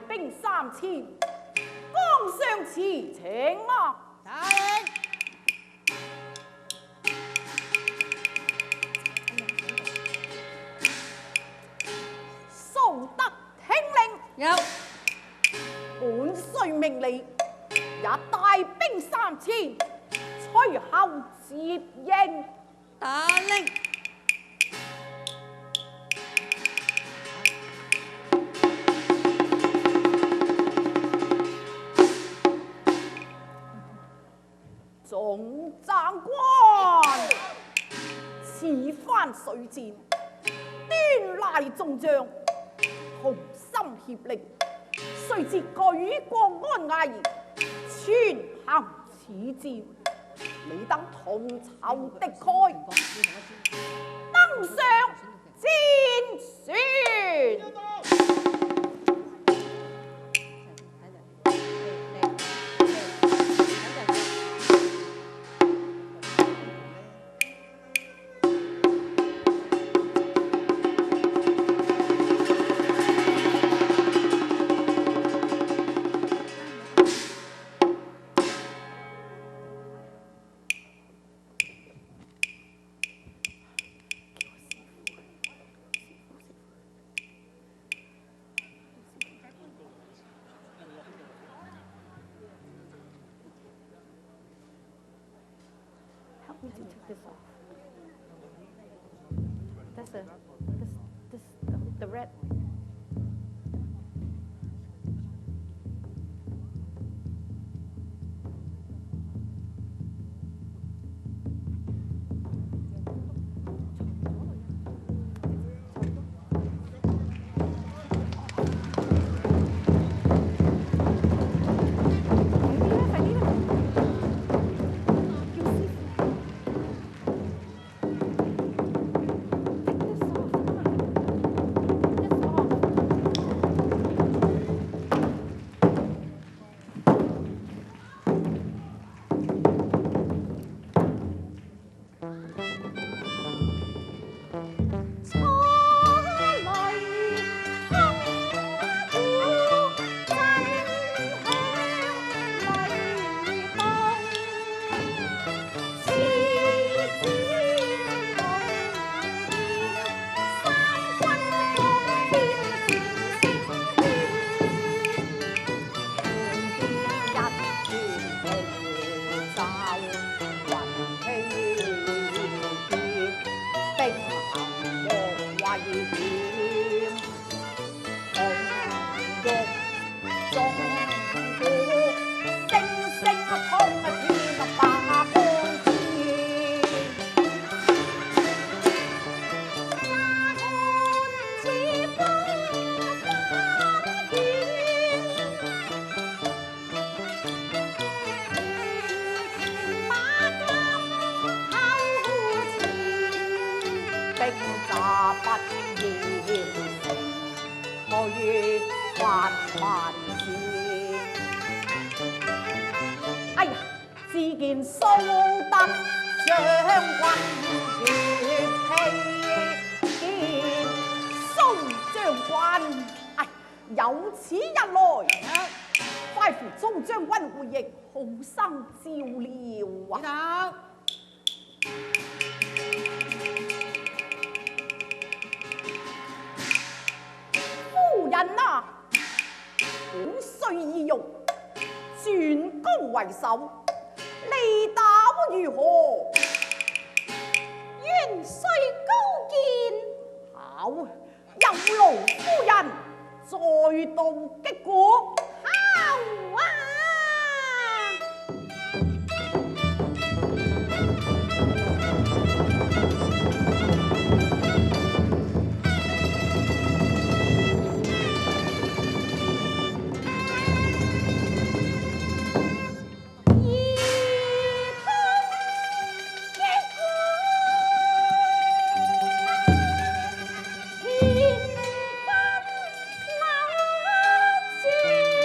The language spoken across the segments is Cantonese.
兵3000，江上此請嗎？大令。素德聽令。有。本須命你也帶兵3000，隨後接應。大令。總長官，此番水戰，端賴眾將同心協力，雖知舉國安危，全行此戰，你等同仇敵愾，登上戰船。Help me to take this off. That's the red.哎呀，只見蘇德將軍血氣見蘇將軍，有此一來，快扶蘇將軍回營，好生照料啊！夫人啊，本須義勇，轉攻為守，力道如何？元帥高見，好，有勞夫人再度擊鼓，好啊！天分流轉。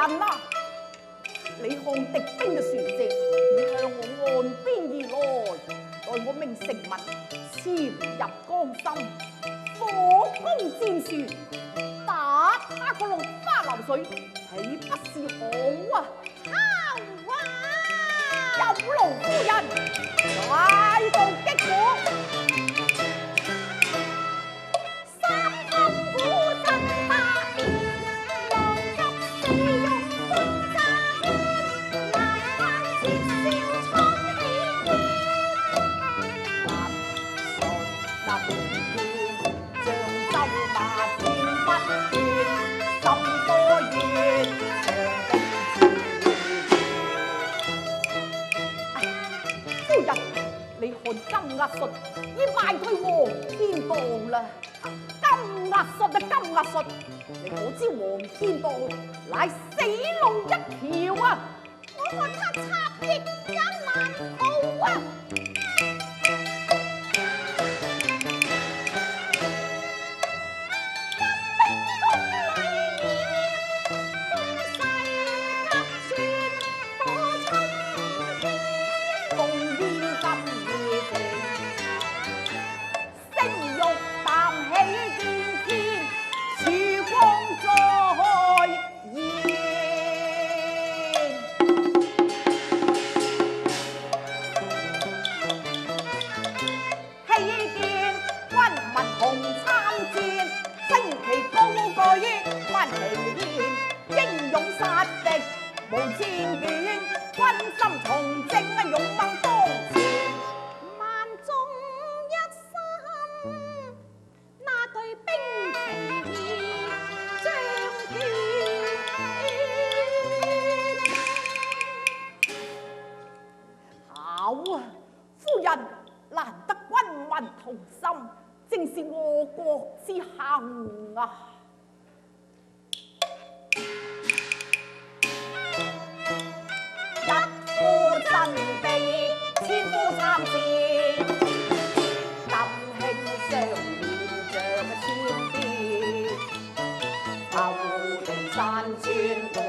人啊，你看敵兵嘅船隻已向我岸邊而來，待我命城民潛入江心，火攻戰船，打他個落花流水，豈不是好啊？好啊！有勞夫人，快到擊鼓。你看金額術已敗退黃天道啦！金額術啊，金額術！你可知黃天道乃死路一條啊！我看他插翼也難逃啊！無戰變，軍心從政，勇猛當前。萬眾一心，那對兵旗義彰顯。好啊，夫人難得軍民同心，正是禍國之幸啊！振臂，千夫參戰，金興相連像千邊，後庭山川共